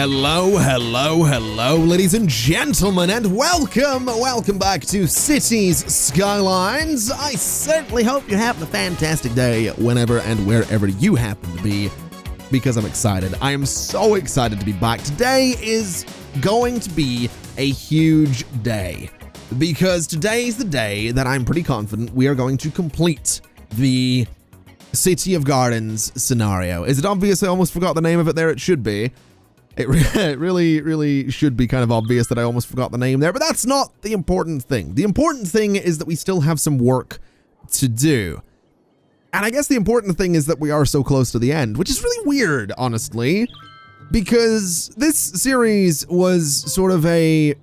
Hello, ladies and gentlemen, and welcome back to Cities Skylines. I certainly hope you're having a fantastic day whenever and wherever you happen to be, because I'm excited. I am so excited to be back. Today is going to be a huge day, because today is the day that I'm pretty confident we are going to complete the City of Gardens scenario. Is it obvious? I almost forgot the name of it there. It should be. It really should be kind of obvious that I almost forgot the name there, but that's not the important thing. The important thing is that we still have some work to do. And I guess the important thing is that we are so close to the end, which is really weird, honestly, because this series was sort of it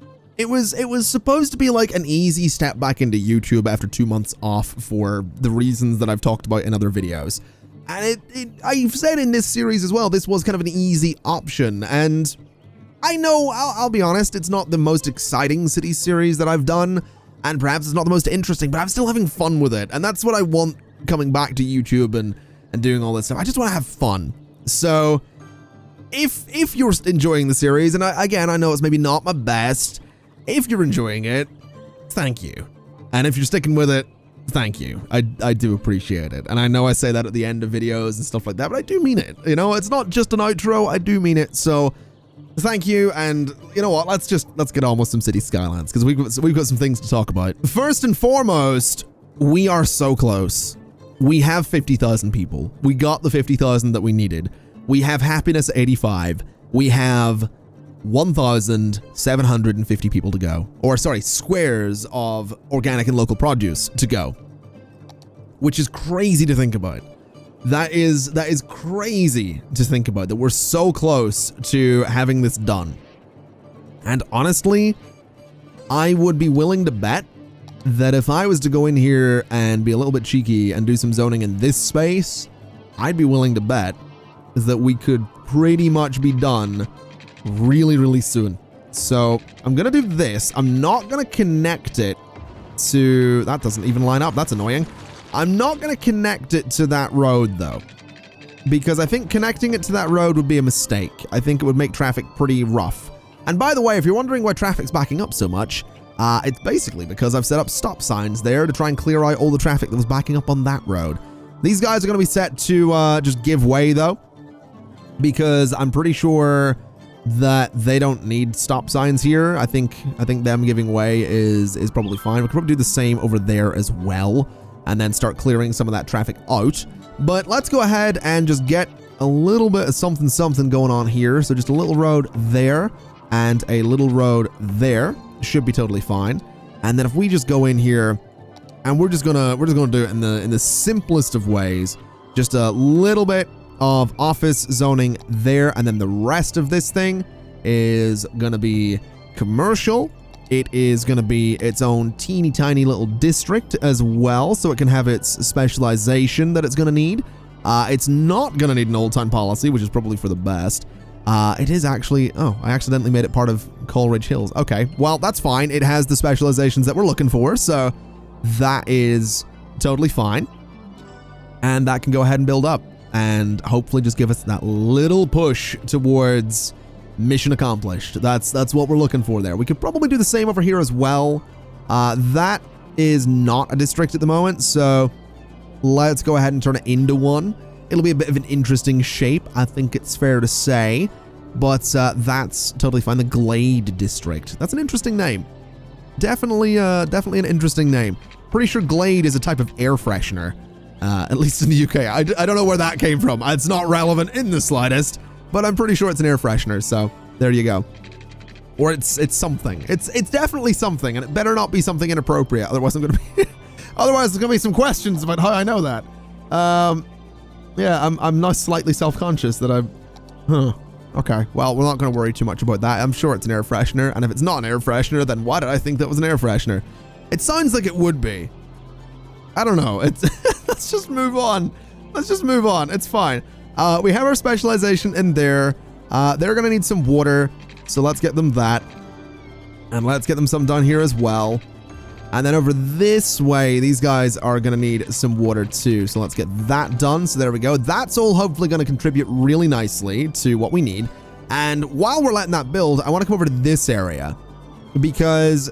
was supposed to be like an easy step back into YouTube after 2 months off for the reasons that I've talked about in other videos. And I've said in this series as well, this was kind of an easy option. And I know, I'll be honest, it's not the most exciting city series that I've done, and perhaps it's not the most interesting, but I'm still having fun with it. And that's what I want coming back to YouTube and doing all this stuff. I just want to have fun. So if you're enjoying the series, and again, I know it's maybe not my best, if you're enjoying it, thank you. And if you're sticking with it, thank you. I do appreciate it. And I know I say that at the end of videos and stuff like that, but I do mean it. You know, it's not just an outro. I do mean it. So thank you. And you know what? Let's get on with some City Skylines, because we've got some things to talk about. First and foremost, we are so close. We have 50,000 people. We got the 50,000 that we needed. We have happiness at 85. We have 1,750 people to go, or sorry, squares of organic and local produce to go, which is crazy to think about. That is crazy to think about, that we're so close to having this done. And honestly, I would be willing to bet that if I was to go in here and be a little bit cheeky and do some zoning in this space, I'd be willing to bet that we could pretty much be done really soon. So I'm gonna do this. I'm not gonna connect it to, that doesn't even line up. That's annoying. I'm not gonna connect it to that road though, because I think connecting it to that road would be a mistake. I think it would make traffic pretty rough. And by the way, if you're wondering why traffic's backing up so much, it's basically because I've set up stop signs there to try and clear out all the traffic that was backing up on that road. These guys are gonna be set to just give way though, because I'm pretty sure that they don't need stop signs here. I think them giving way is probably fine. We could probably do the same over there as well, and then start clearing some of that traffic out. But let's go ahead and just get a little bit of something going on here. So just a little road there and a little road there should be totally fine. And then if we just go in here, and we're just gonna do it in the simplest of ways, just a little bit of office zoning there, and then the rest of this thing is gonna be commercial. It is gonna be its own teeny tiny little district as well, so it can have its specialization that it's gonna need. It's not gonna need an old time policy, which is probably for the best. It is actually, oh, I accidentally made it part of Coleridge Hills. Okay, well, that's fine. It has the specializations that we're looking for, so that is totally fine. And that can go ahead and build up, and hopefully just give us that little push towards mission accomplished. That's what we're looking for there. We could probably do the same over here as well. That is not a district at the moment, so let's go ahead and turn it into one. It'll be a bit of an interesting shape, I think it's fair to say, but that's totally fine. The Glade District. That's an interesting name. Definitely an interesting name. Pretty sure Glade is a type of air freshener. At least in the UK. I don't know where that came from. It's not relevant in the slightest, but I'm pretty sure it's an air freshener, so there you go. Or it's something. It's definitely something, and it better not be something inappropriate, otherwise otherwise there's gonna be some questions about how I know that. Yeah, I'm now slightly self-conscious that okay, well, we're not gonna worry too much about that. I'm sure it's an air freshener, and if it's not an air freshener, then why did I think that was an air freshener? It sounds like it would be. I don't know. Let's just move on. It's fine. We have our specialization in there. They're going to need some water, so let's get them that. And let's get them some done here as well. And then over this way, these guys are going to need some water too. So let's get that done. So there we go. That's all hopefully going to contribute really nicely to what we need. And while we're letting that build, I want to come over to this area because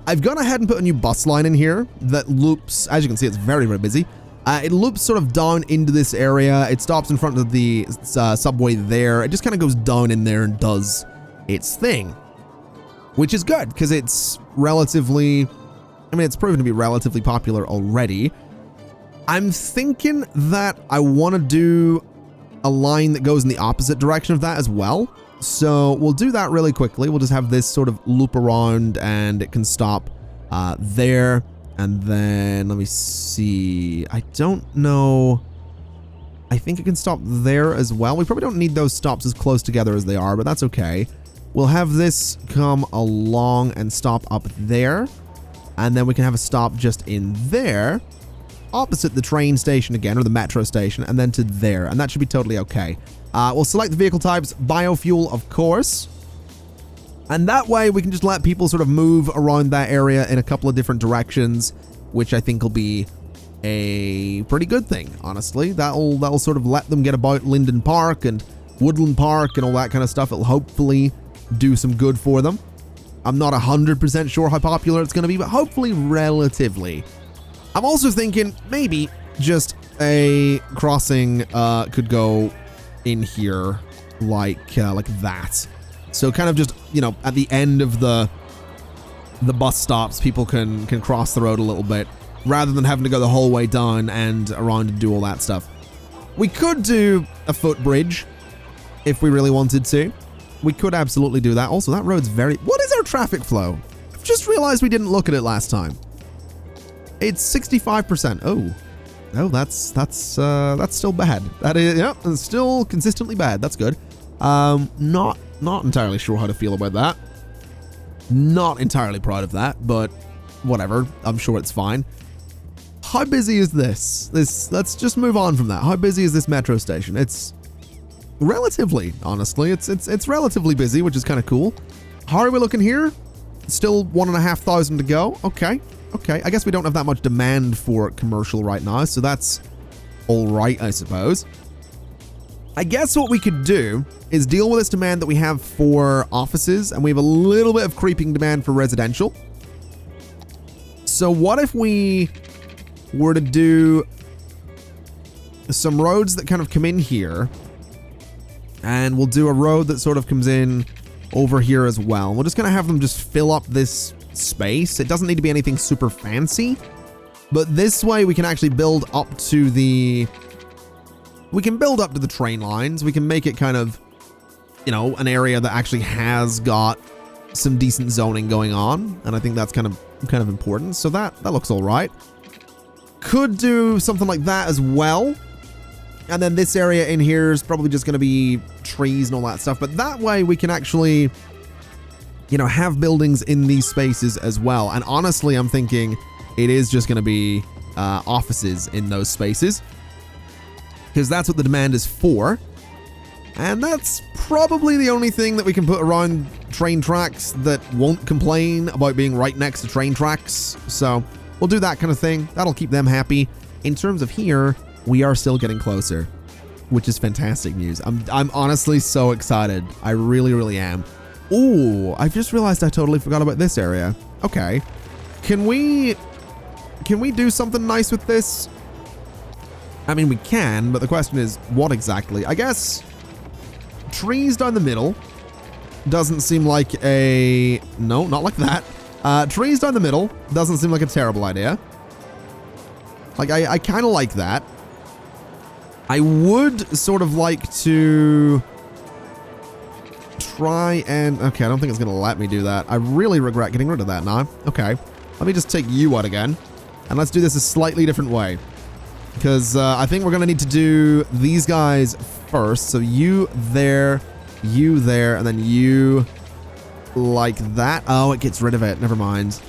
I've gone ahead and put a new bus line in here that loops. As you can see, it's very, very busy. It loops sort of down into this area. It stops in front of the subway there. It just kind of goes down in there and does its thing, which is good because it's relatively, I mean, it's proven to be relatively popular already. I'm thinking that I want to do a line that goes in the opposite direction of that as well. So we'll do that really quickly. We'll just have this sort of loop around and it can stop there. And then let me see. I don't know. I think it can stop there as well. We probably don't need those stops as close together as they are, but that's okay. We'll have this come along and stop up there. And then we can have a stop just in there, opposite the train station again, or the metro station, and then to there. And that should be totally okay. We'll select the vehicle types, biofuel, of course. And that way we can just let people sort of move around that area in a couple of different directions, which I think will be a pretty good thing, honestly. That'll sort of let them get about Linden Park and Woodland Park and all that kind of stuff. It'll hopefully do some good for them. I'm not 100% sure how popular it's going to be, but hopefully relatively. I'm also thinking maybe just a crossing could go in here like that. So kind of just, you know, at the end of the bus stops, people can cross the road a little bit rather than having to go the whole way down and around and do all that stuff. We could do a footbridge if we really wanted to. We could absolutely do that. Also, that road's very... What is our traffic flow? I've just realized we didn't look at it last time. It's 65%. Oh, that's still bad. That is, yeah, it's still consistently bad. That's good. Not entirely sure how to feel about that. Not entirely proud of that, but whatever. I'm sure it's fine. How busy is this? Let's just move on from that. How busy is this metro station? It's relatively, honestly, it's relatively busy, which is kind of cool. How are we looking here? Still 1,500 to go. Okay. I guess we don't have that much demand for commercial right now, so that's all right, I suppose. I guess what we could do is deal with this demand that we have for offices, and we have a little bit of creeping demand for residential. So what if we were to do some roads that kind of come in here, and we'll do a road that sort of comes in over here as well. We're just going to have them just fill up this space. It doesn't need to be anything super fancy, but this way we can actually build up to the... We can build up to the train lines. We can make it kind of, you know, an area that actually has got some decent zoning going on, and I think that's kind of important. So that looks all right. Could do something like that as well. And then this area in here is probably just going to be trees and all that stuff. But that way we can actually, you know, have buildings in these spaces as well. And honestly, I'm thinking it is just going to be offices in those spaces, because that's what the demand is for. And that's probably the only thing that we can put around train tracks that won't complain about being right next to train tracks. So we'll do that kind of thing. That'll keep them happy. In terms of here, we are still getting closer, which is fantastic news. I'm honestly so excited. I really, really am. Ooh, I've just realized I totally forgot about this area. Okay. Can we do something nice with this? I mean, we can, but the question is, what exactly? I guess trees down the middle doesn't seem like a... No, not like that. Trees down the middle doesn't seem like a terrible idea. Like, I kind of like that. I would sort of like to try and... Okay, I don't think it's going to let me do that. I really regret getting rid of that now. Okay, let me just take you out again. And let's do this a slightly different way, because I think we're going to need to do these guys first. So you there, and then you like that. Oh, it gets rid of it. Never mind.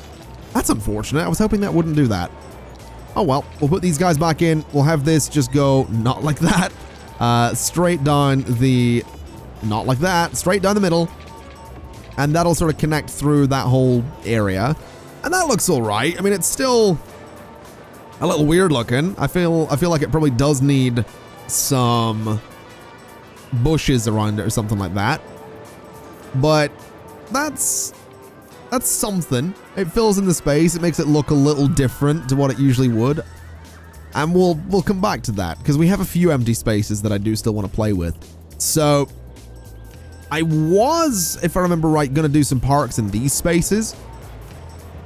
That's unfortunate. I was hoping that wouldn't do that. Oh, well, we'll put these guys back in. We'll have this just go not like that. Straight down the... Not like that. Straight down the middle. And that'll sort of connect through that whole area. And that looks all right. I mean, it's still a little weird looking. I feel like it probably does need some bushes around it or something like that. But that's something. It fills in the space. It makes it look a little different to what it usually would. And we'll come back to that because we have a few empty spaces that I do still want to play with. So I was, if I remember right, going to do some parks in these spaces.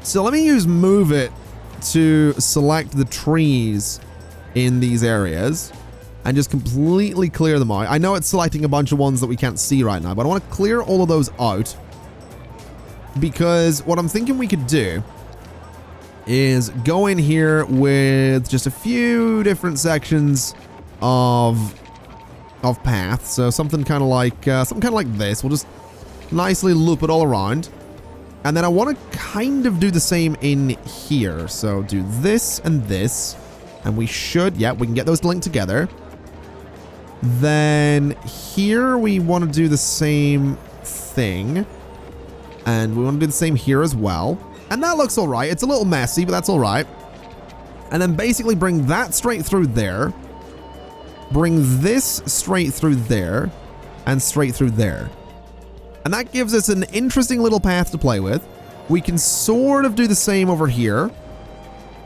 So let me use Move It to select the trees in these areas and just completely clear them out. I know it's selecting a bunch of ones that we can't see right now, but I want to clear all of those out because what I'm thinking we could do is go in here with just a few different sections of path. So something kind of like this. We'll just nicely loop it all around. And then I want to kind of do the same in here. So do this and this. And we should, yeah, we can get those linked together. Then here we want to do the same thing. And we want to do the same here as well. And that looks all right. It's a little messy, but that's all right. And then basically bring that straight through there. Bring this straight through there. And straight through there. And that gives us an interesting little path to play with. We can sort of do the same over here.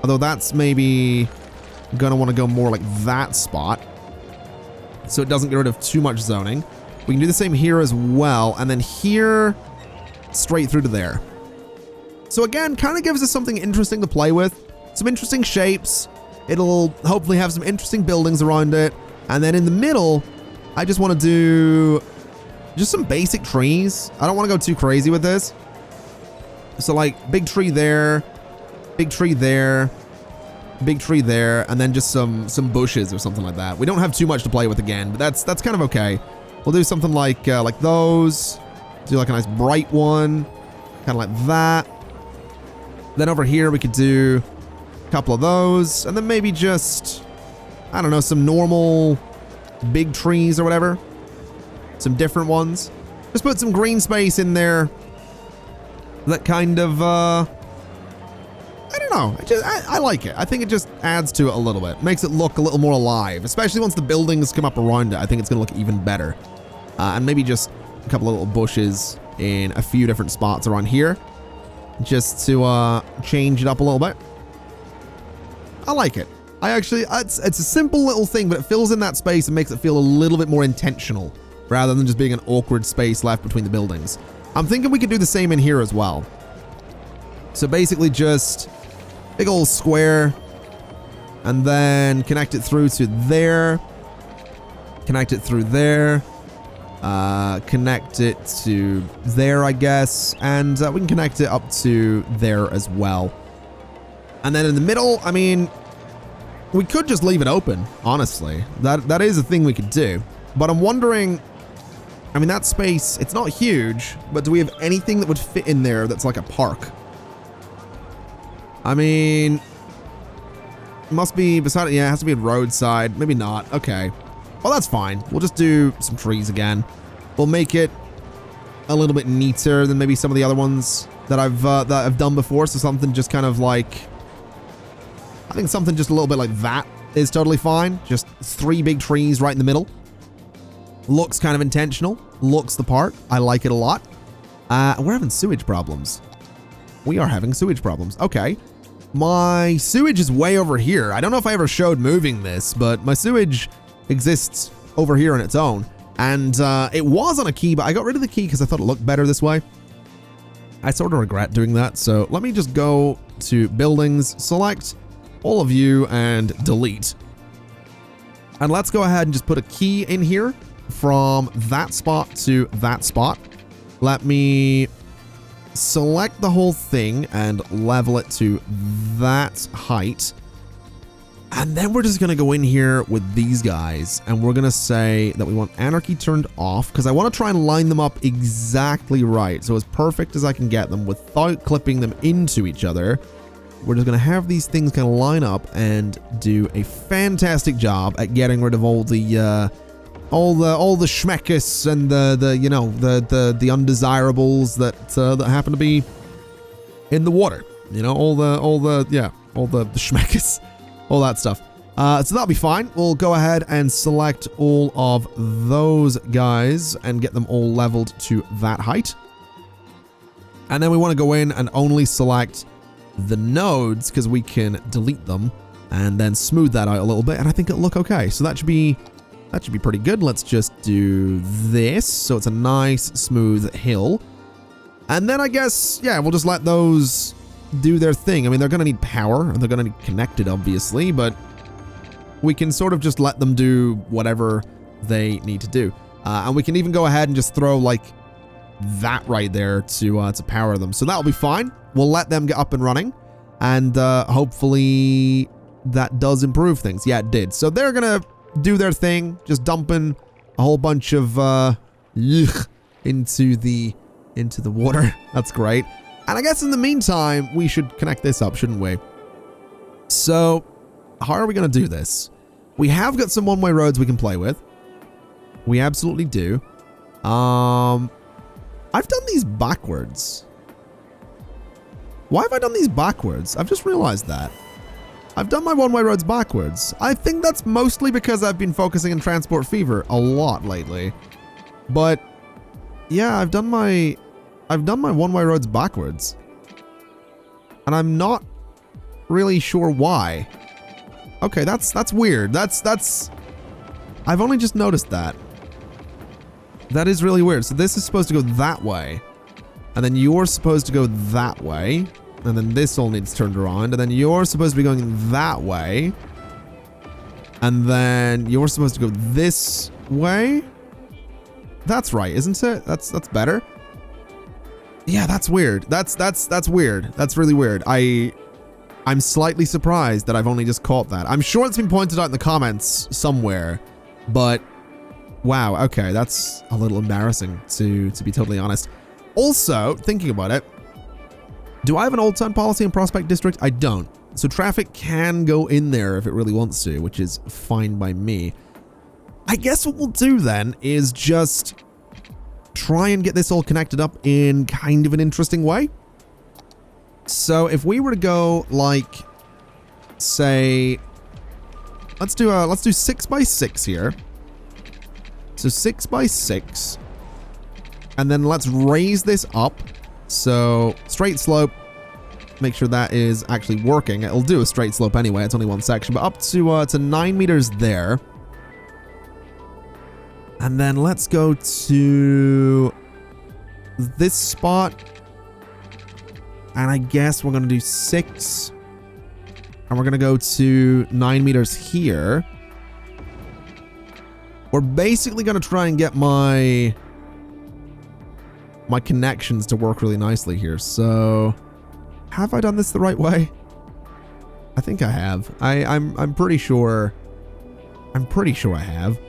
Although that's maybe gonna want to go more like that spot. So it doesn't get rid of too much zoning. We can do the same here as well. And then here, straight through to there. So again, kind of gives us something interesting to play with. Some interesting shapes. It'll hopefully have some interesting buildings around it. And then in the middle, I just want to do just some basic trees. I don't want to go too crazy with this. So like big tree there, big tree there, big tree there, and then just some bushes or something like that. We don't have too much to play with again, but that's kind of okay. We'll do something like those. Do like a nice bright one, kind of like that. Then over here we could do a couple of those, and then maybe just, I don't know, some normal big trees or whatever. Some different ones. Just put some green space in there. That kind of, I don't know. I like it. I think it just adds to it a little bit. Makes it look a little more alive. Especially once the buildings come up around it. I think it's going to look even better. And maybe just a couple of little bushes in a few different spots around here. Just to change it up a little bit. I like it. It's a simple little thing, but it fills in that space and makes it feel a little bit more intentional. Rather than just being an awkward space left between the buildings. I'm thinking we could do the same in here as well. So basically just big old square and then connect it through to there. Connect it through there. Connect it to there, I guess. And we can connect it up to there as well. And then in the middle, I mean, we could just leave it open, honestly. That is a thing we could do. But I'm wondering, I mean, that space, it's not huge, but do we have anything that would fit in there that's like a park? I mean, it must be beside it. Yeah, it has to be a roadside. Maybe not. Okay. Well, that's fine. We'll just do some trees again. We'll make it a little bit neater than maybe some of the other ones that I've done before. So something just kind of like, I think something just a little bit like that is totally fine. Just 3 big trees right in the middle. Looks kind of intentional. Looks the part. I like it a lot. We're having sewage problems. We are having sewage problems. Okay. My sewage is way over here. I don't know if I ever showed moving this, but my sewage exists over here on its own. And it was on a key, but I got rid of the key because I thought it looked better this way. I sort of regret doing that. So let me just go to buildings, select all of you, and delete. And let's go ahead and just put a key in here from that spot to that spot. Let me select the whole thing and level it to that height. And then we're just going to go in here with these guys and we're going to say that we want anarchy turned off because I want to try and line them up exactly right. So as perfect as I can get them without clipping them into each other. We're just going to have these things kind of line up and do a fantastic job at getting rid of all the schmeckus and the undesirables that happen to be in the water. You know, all the schmeckus, all that stuff. So that'll be fine. We'll go ahead and select all of those guys and get them all leveled to that height. And then we want to go in and only select the nodes because we can delete them and then smooth that out a little bit. And I think it'll look okay. So that should be pretty good. Let's just do this. So it's a nice smooth hill. And then I guess, yeah, we'll just let those do their thing. I mean, they're going to need power and they're going to need connected, obviously, but we can sort of just let them do whatever they need to do. And we can even go ahead and just throw like that right there to power them. So that'll be fine. We'll let them get up and running and hopefully that does improve things. Yeah, it did. So they're going to do their thing, just dumping a whole bunch of into the water. That's great. And I guess in the meantime, we should connect this up, shouldn't we? So how are we going to do this? We have got some one-way roads we can play with. We absolutely do. I've done these backwards. Why have I done these backwards? I've just realized that. I've done my one-way roads backwards. I think that's mostly because I've been focusing on Transport Fever a lot lately. But yeah, I've done my one-way roads backwards. And I'm not really sure why. Okay, that's weird. I've only just noticed that. That is really weird. So this is supposed to go that way. And then you're supposed to go that way. And then this all needs turned around. And then you're supposed to be going that way. And then you're supposed to go this way. That's right, isn't it? That's better. Yeah, that's weird. That's weird. That's really weird. I'm slightly surprised that I've only just caught that. I'm sure it's been pointed out in the comments somewhere, but wow, okay, that's a little embarrassing to be totally honest. Also, thinking about it, do I have an old town policy in Prospect District? I don't. So traffic can go in there if it really wants to, which is fine by me. I guess what we'll do then is just try and get this all connected up in kind of an interesting way. So if we were to go like, say, let's do 6x6 here. So 6x6, and then let's raise this up. So straight slope, make sure that is actually working. It'll do a straight slope anyway. It's only one section, but up to 9 meters there. And then let's go to this spot. And I guess we're going to do 6. And we're going to go to 9 meters here. We're basically going to try and get my connections to work really nicely here. So, have I done this the right way? I think I have. I'm pretty sure. I'm pretty sure I have.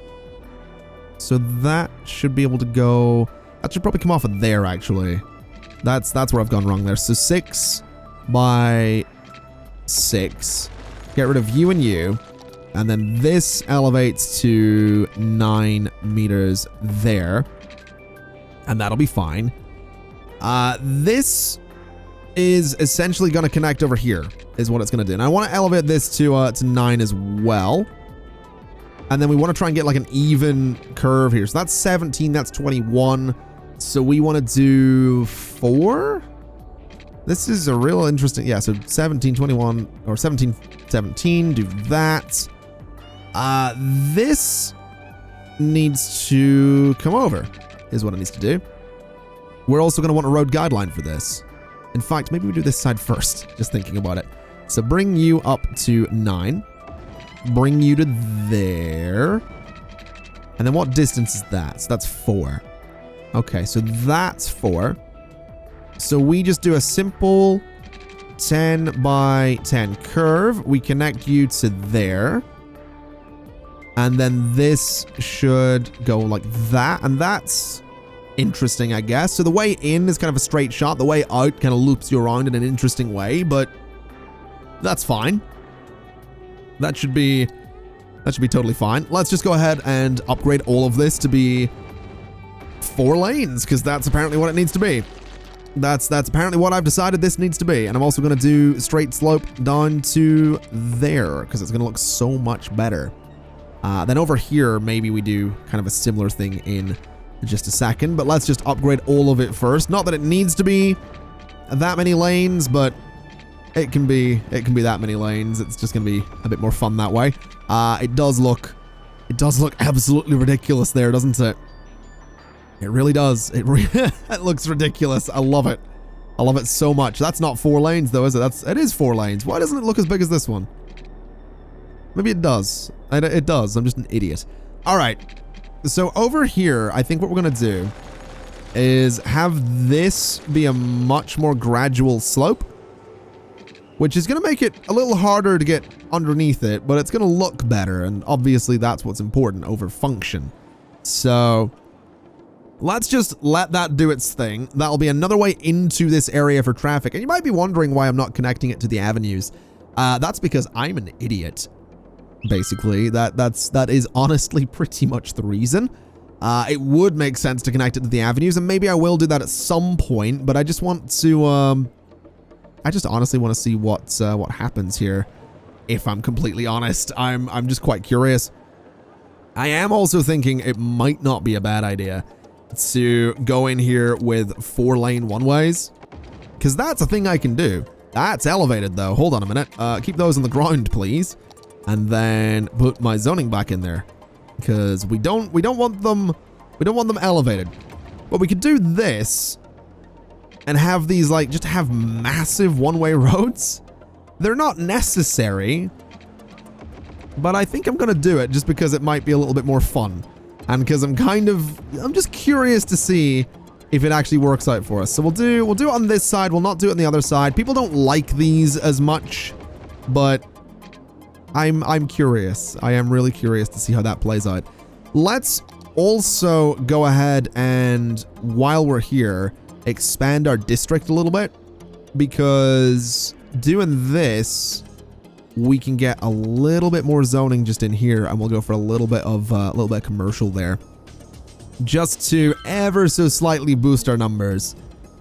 So that should be able to go. That should probably come off of there, actually. That's where I've gone wrong there. So 6 by 6. Get rid of you and you. And then this elevates to 9 meters there. And that'll be fine. This is essentially going to connect over here, is what it's going to do. And I want to elevate this to 9 as well. And then we want to try and get like an even curve here. So that's 17, that's 21. So we want to do 4. This is a real interesting, yeah, so 17, 21, or 17, 17, do that. This needs to come over, is what it needs to do. We're also going to want a road guideline for this. In fact, maybe we do this side first, just thinking about it. So bring you up to 9. Bring you to there. And then what distance is that? So that's 4. Okay, so that's 4. So we just do a simple 10 by 10 curve. We connect you to there. And then this should go like that. And that's interesting, I guess. So the way in is kind of a straight shot. The way out kind of loops you around in an interesting way, but that's fine. That should be totally fine. Let's just go ahead and upgrade all of this to be 4 lanes, because that's apparently what it needs to be. That's apparently what I've decided this needs to be. And I'm also going to do straight slope down to there because it's going to look so much better. Then over here, maybe we do kind of a similar thing in just a second, but let's just upgrade all of it first. Not that it needs to be that many lanes, but it can be that many lanes. It's just going to be a bit more fun that way. It does look absolutely ridiculous there, doesn't it? It really does. It looks ridiculous. I love it. I love it so much. That's not 4 lanes though, is it? It is 4 lanes. Why doesn't it look as big as this one? Maybe it does. It does. I'm just an idiot. All right. So over here, I think what we're going to do is have this be a much more gradual slope, which is going to make it a little harder to get underneath it, but it's going to look better. And obviously that's what's important over function. So let's just let that do its thing. That'll be another way into this area for traffic. And you might be wondering why I'm not connecting it to the avenues. That's because I'm an idiot. Basically, that is honestly pretty much the reason. It would make sense to connect it to the avenues, and maybe I will do that at some point, but I just want to, I just honestly want to see what happens here. If I'm completely honest, I'm just quite curious. I am also thinking it might not be a bad idea to go in here with 4-lane one-ways, because that's a thing I can do. That's elevated though. Hold on a minute. Keep those on the ground, please. And then put my zoning back in there, because we don't want them elevated. But we could do this and have these like just have massive one-way roads. They're not necessary, but I think I'm gonna do it just because it might be a little bit more fun, and because I'm just curious to see if it actually works out for us. So we'll do it on this side. We'll not do it on the other side. People don't like these as much, but I'm curious. I am really curious to see how that plays out. Let's also go ahead and, while we're here, expand our district a little bit, because doing this, we can get a little bit more zoning just in here, and we'll go for a little bit of commercial there, just to ever so slightly boost our numbers.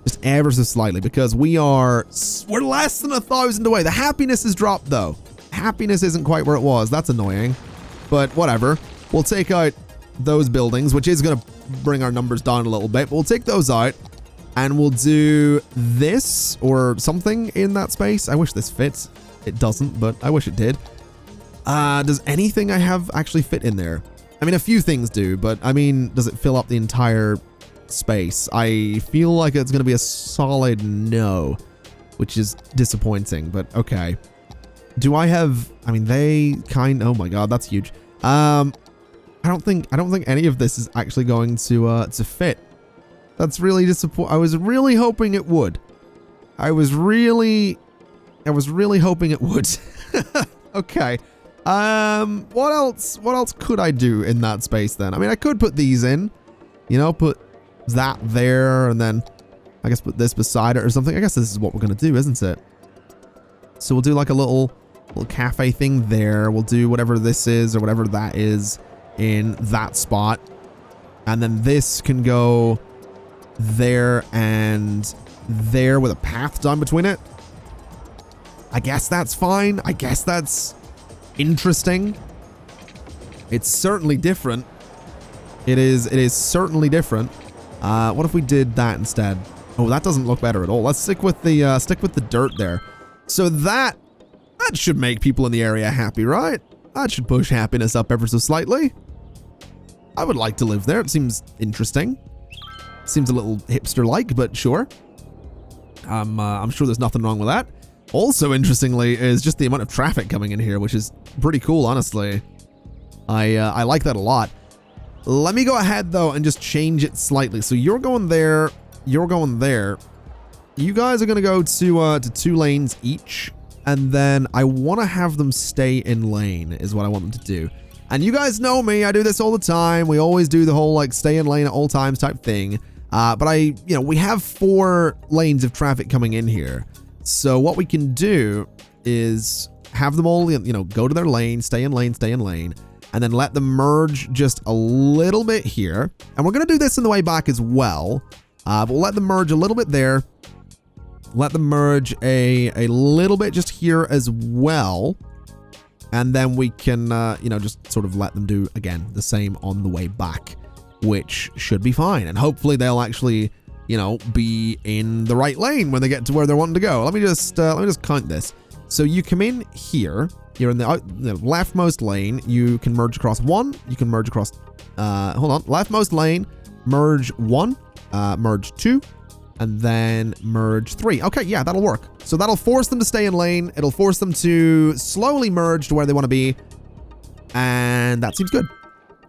Just ever so slightly, because we're less than 1,000 away. The happiness has dropped though. Happiness isn't quite where it was. That's annoying, but whatever. We'll take out those buildings, which is going to bring our numbers down a little bit, but we'll take those out and we'll do this or something in that space. I wish this fits. It doesn't, but I wish it did. Does anything I have actually fit in there? I mean, a few things do, but I mean, does it fill up the entire space? I feel like it's going to be a solid no, which is disappointing, but okay. Do I have, I mean, oh my God, that's huge. I don't think any of this is actually going to fit. That's really disappointing. I was really hoping it would. I was really hoping it would. Okay. What else could I do in that space then? I mean, I could put these in, you know, put that there, and then I guess put this beside it or something. I guess this is what we're going to do, isn't it? So we'll do like a little cafe thing there. We'll do whatever this is or whatever that is in that spot. And then this can go there and there with a path down between it. I guess that's fine. I guess that's interesting. It's certainly different. It is certainly different. What if we did that instead? Oh, that doesn't look better at all. Let's stick with the dirt there. So that should make people in the area happy, right? That should push happiness up ever so slightly. I would like to live there. It seems interesting. Seems a little hipster-like, but sure. I'm sure there's nothing wrong with that. Also, interestingly, is just the amount of traffic coming in here, which is pretty cool, honestly. I like that a lot. Let me go ahead, though, and just change it slightly. So you're going there. You're going there. You guys are going to go to 2 lanes each. And then I want to have them stay in lane is what I want them to do. And you guys know me. I do this all the time. We always do the whole, like, stay in lane at all times type thing. But we have 4 lanes of traffic coming in here. So what we can do is have them all, go to their lane, stay in lane, and then let them merge just a little bit here. And we're going to do this in the way back as well. But we'll let them merge a little bit there, Let them merge a little bit just here as well. And then we can, you know, just sort of let them do, again, the same on the way back, which should be fine. And hopefully they'll actually, you know, be in the right lane when they get to where they're wanting to go. Let me just count this. So you come in here, you're in the leftmost lane, you can merge across one, you can merge across, leftmost lane, merge one, merge two, and then merge three. Okay, yeah, that'll work. So that'll force them to stay in lane. It'll force them to slowly merge to where they want to be. And that seems good.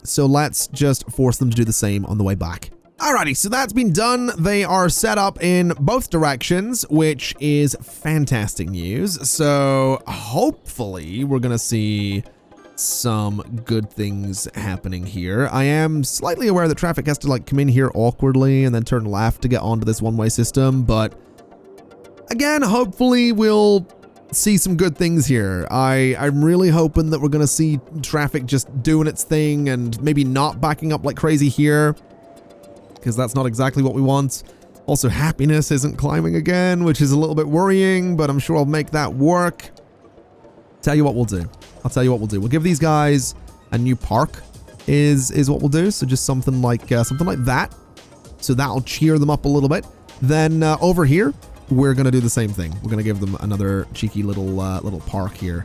So let's just force them to do the same on the way back. Alrighty, so that's been done. They are set up in both directions, which is fantastic news. So hopefully we're going to see some good things happening here. I am slightly aware that traffic has to like come in here awkwardly and then turn left to get onto this one-way system, but again, hopefully we'll see some good things here. I'm really hoping that we're gonna see traffic just doing its thing and maybe not backing up like crazy here, because that's not exactly what we want. Also, happiness isn't climbing again, which is a little bit worrying, but I'm sure I'll make that work. Tell you what we'll do. I'll tell you what we'll do. We'll give these guys a new park is what we'll do. So just something like that. So that'll cheer them up a little bit. Then over here, we're going to do the same thing. We're going to give them another cheeky little park here,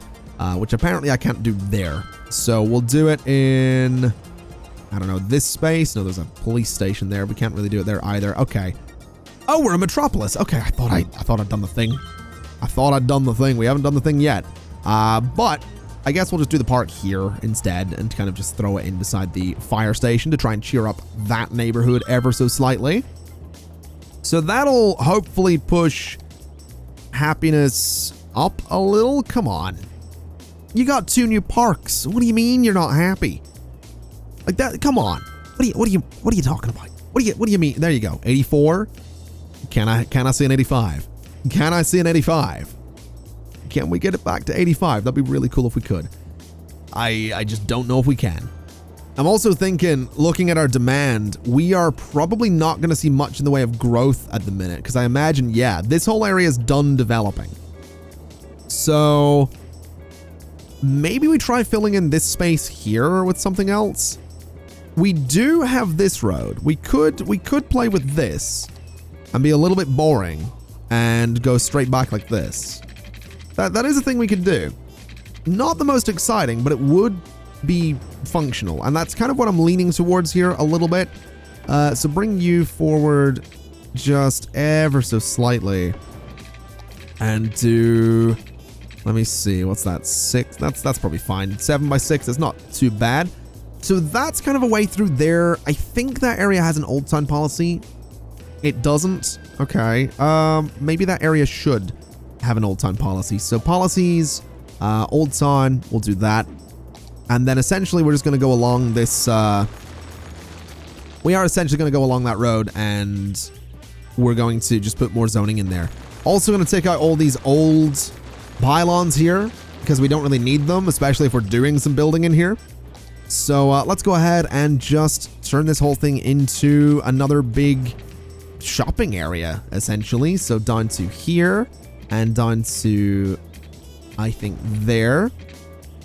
which apparently I can't do there. So we'll do it in, I don't know, this space. No, there's a police station there. We can't really do it there either. Okay. Oh, we're a metropolis. Okay, I thought I'd done the thing. I thought I'd done the thing. We haven't done the thing yet. But I guess we'll just do the park here instead and kind of just throw it in beside the fire station to try and cheer up that neighborhood ever so slightly. So that'll hopefully push happiness up a little. Come on. You got 2 new parks. What do you mean you're not happy? Like that, come on. What are you talking about? What do you mean? There you go. 84. Can I see an 85? Can I see an 85? Can we get it back to 85? That'd be really cool if we could. I just don't know if we can. I'm also thinking, looking at our demand, we are probably not going to see much in the way of growth at the minute, because I imagine, yeah, this whole area is done developing. So maybe we try filling in this space here with something else. We do have this road. We could play with this and be a little bit boring and go straight back like this. That is a thing we could do. Not the most exciting, but it would be functional. And that's kind of what I'm leaning towards here a little bit. So bring you forward just ever so slightly. And do, let me see, what's that? 6? That's probably fine. 7 by 6 is not too bad. So that's kind of a way through there. I think that area has an old town policy. It doesn't. Okay. Maybe that area should have an old town policy. So policies, old town, we'll do that. And then essentially we're just going to go along this, we are essentially going to go along that road and we're going to just put more zoning in there. Also going to take out all these old pylons here because we don't really need them, especially if we're doing some building in here. So let's go ahead and just turn this whole thing into another big shopping area, essentially. So down to here. And down to, I think, there.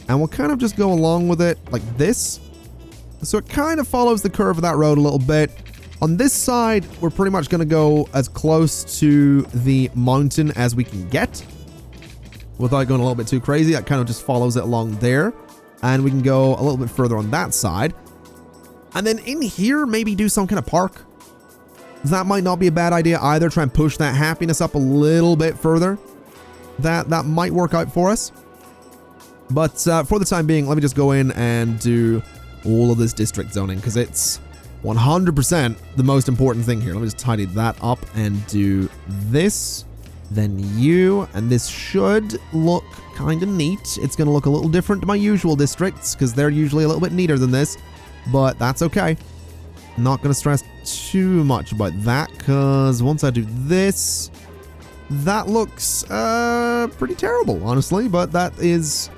And we'll kind of just go along with it like this. So it kind of follows the curve of that road a little bit. On this side, we're pretty much going to go as close to the mountain as we can get, without going a little bit too crazy. That kind of just follows it along there. And we can go a little bit further on that side. And then in here, maybe do some kind of park. That might not be a bad idea either. Try and push that happiness up a little bit further. That might work out for us. But for the time being, let me just go in and do all of this district zoning, because it's 100% the most important thing here. Let me just tidy that up and do this. Then you, and this should look kind of neat. It's going to look a little different to my usual districts, because they're usually a little bit neater than this. But that's okay. Not going to stress too much about that, because once I do this, that looks pretty terrible, honestly, but that is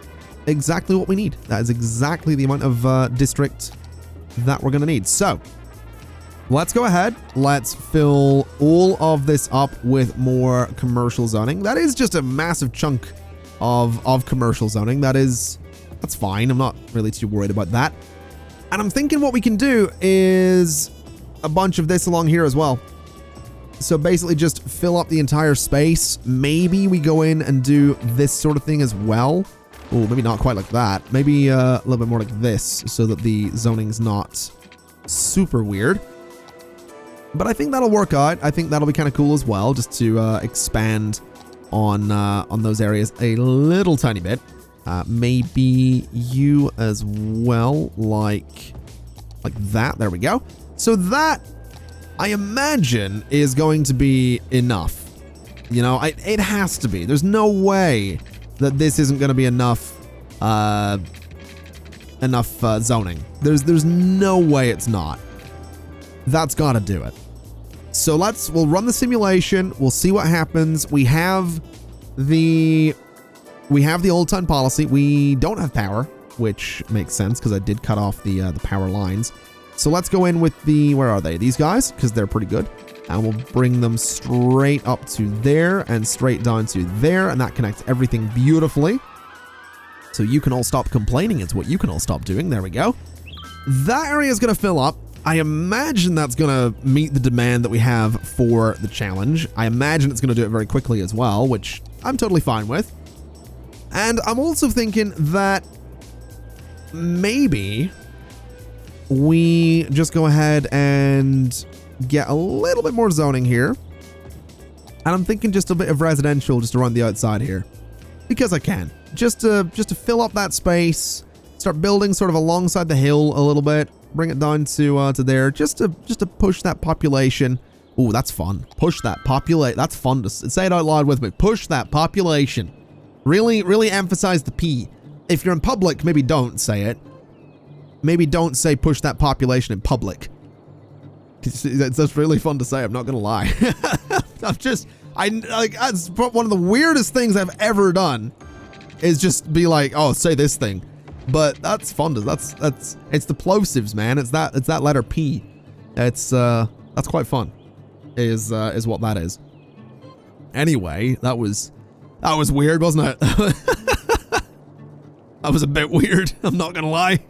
exactly what we need. That is exactly the amount of district that we're going to need. So let's go ahead. Let's fill all of this up with more commercial zoning. That is just a massive chunk of commercial zoning. That's fine. I'm not really too worried about that. And I'm thinking what we can do is a bunch of this along here as well. So basically just fill up the entire space. Maybe we go in and do this sort of thing as well. Oh, maybe not quite like that. Maybe a little bit more like this so that the zoning's not super weird. But I think that'll work out. I think that'll be kind of cool as well, just to expand on those areas a little tiny bit. Maybe you as well, like that. There we go. So that, I imagine, is going to be enough. You know, it has to be. There's no way that this isn't going to be enough zoning. There's no way it's not. That's got to do it. So we'll run the simulation. We'll see what happens. We have the old time policy. We don't have power, which makes sense because I did cut off the power lines. So let's go in with where are they? These guys, because they're pretty good. And we'll bring them straight up to there and straight down to there. And that connects everything beautifully. So you can all stop complaining. It's what you can all stop doing. There we go. That area is going to fill up. I imagine that's going to meet the demand that we have for the challenge. I imagine it's going to do it very quickly as well, which I'm totally fine with. And I'm also thinking that maybe we just go ahead and get a little bit more zoning here. And I'm thinking just a bit of residential just around the outside here. Because I can. Just to fill up that space. Start building sort of alongside the hill a little bit. Bring it down to there. Just to push that population. Ooh, that's fun. Push that populate. That's fun to say it out loud with me. Push that population. Really emphasize the P. If you're in public, maybe don't say it. Maybe don't say push that population in public. It's just really fun to say, I'm not gonna lie. That's one of the weirdest things I've ever done is just be like, oh, say this thing. But that's fun. That's it's the plosives, man. It's that letter P. That's quite fun. Is what that is. Anyway, that was weird, wasn't it? That was a bit weird. I'm not gonna lie.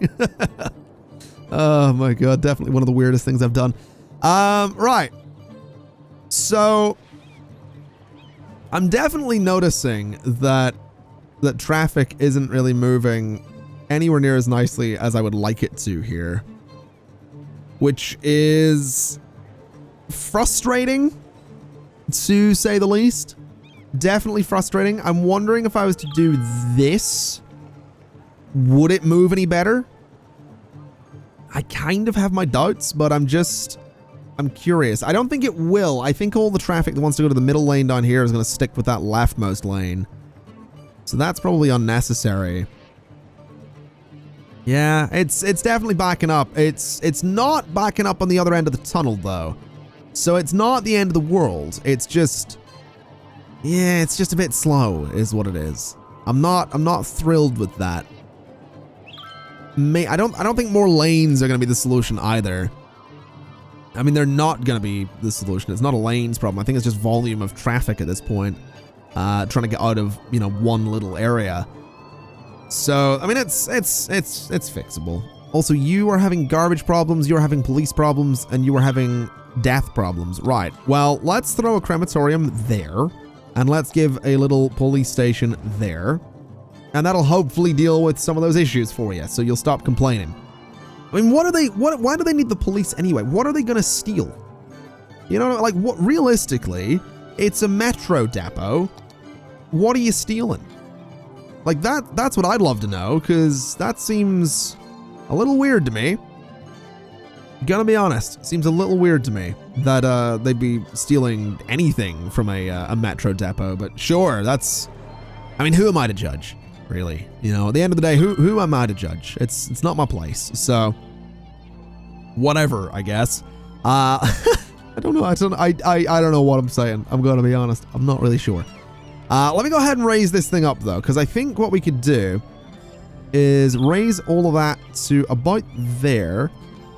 Oh my god, definitely one of the weirdest things I've done. Right. So I'm definitely noticing that traffic isn't really moving anywhere near as nicely as I would like it to here, which is frustrating, to say the least. Definitely frustrating. I'm wondering if I was to do this, would it move any better? I kind of have my doubts, but I'm curious. I don't think it will. I think all the traffic that wants to go to the middle lane down here is going to stick with that leftmost lane. So that's probably unnecessary. Yeah, it's definitely backing up. It's not backing up on the other end of the tunnel though. So it's not the end of the world. It's just, yeah, it's just a bit slow is what it is. I'm not thrilled with that. I don't think more lanes are going to be the solution either. I mean, they're not going to be the solution. It's not a lanes problem. I think it's just volume of traffic at this point. Trying to get out of, you know, one little area. So, I mean, it's fixable. Also, you are having garbage problems, you're having police problems, and you are having death problems. Right. Well, let's throw a crematorium there, and let's give a little police station there. And that'll hopefully deal with some of those issues for you, so you'll stop complaining. I mean, why do they need the police anyway? What are they gonna steal? You know, like, what, realistically, it's a metro depot. What are you stealing? Like, that's what I'd love to know, because that seems a little weird to me. Gonna be honest, seems a little weird to me that they'd be stealing anything from a metro depot, but sure, that's, I mean, who am I to judge? Really, you know, at the end of the day, who am I to judge? It's not my place, so whatever, I guess. I don't know. I don't know what I'm saying. I'm gonna be honest. I'm not really sure. Let me go ahead and raise this thing up though, because I think what we could do is raise all of that to about there,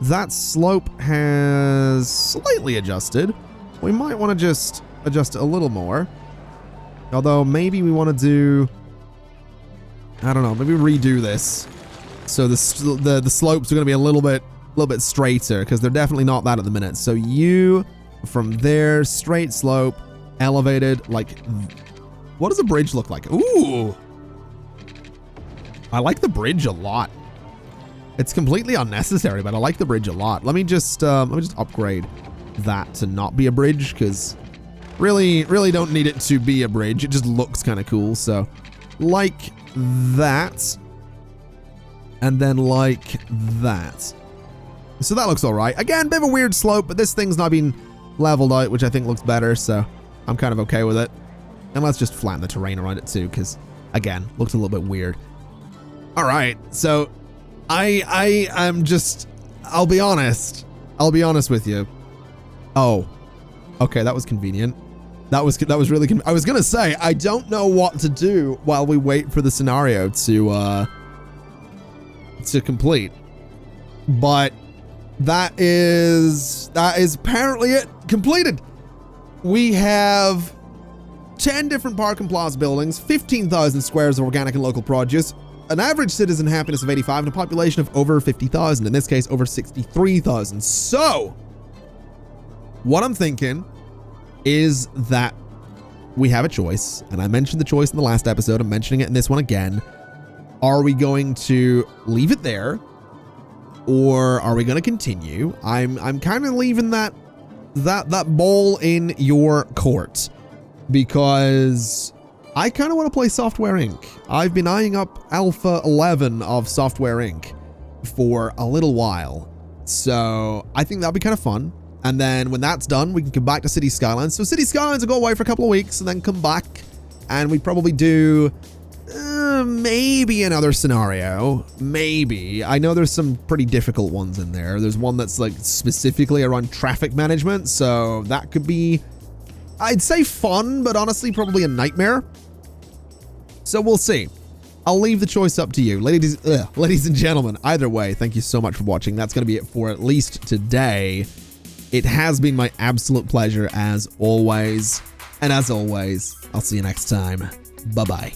That slope has slightly adjusted. We might want to just adjust it a little more. Although maybe we want to do, I don't know, maybe redo this. So the slopes are going to be a little bit straighter, because they're definitely not that at the minute. So you, from there, straight slope, elevated, like, what does a bridge look like? Ooh, I like the bridge a lot. It's completely unnecessary, but I like the bridge a lot. Let me just upgrade that to not be a bridge, because really don't need it to be a bridge. It just looks kind of cool. So like that, and then like that. So that looks all right. Again, bit of a weird slope, but this thing's not been leveled out, which I think looks better. So I'm kind of okay with it. And let's just flatten the terrain around it too, because again, looks a little bit weird. All right, so I'm just, I'll be honest with you. Oh, okay, that was convenient. That was really I was gonna say, I don't know what to do while we wait for the scenario to complete, but that is apparently it completed. We have 10 different park and plaza buildings, 15,000 squares of organic and local produce, an average citizen happiness of 85, and a population of over 50,000, in this case over 63,000. So what I'm thinking is that we have a choice, and I mentioned the choice in the last episode, I'm mentioning it in this one again. Are we going to leave it there, or are we going to continue? I'm kind of leaving that ball in your court, because I kind of want to play Software Inc. I've been eyeing up Alpha 11 of Software Inc. for a little while, so I think that'll be kind of fun. And then when that's done, we can come back to City Skylines. So City Skylines will go away for a couple of weeks and then come back, and we'd probably do maybe another scenario. Maybe. I know there's some pretty difficult ones in there. There's one that's like specifically around traffic management, so that could be, I'd say fun, but honestly probably a nightmare. So we'll see. I'll leave the choice up to you. Ladies and gentlemen, either way, thank you so much for watching. That's going to be it for at least today. It has been my absolute pleasure as always. And as always, I'll see you next time. Bye-bye.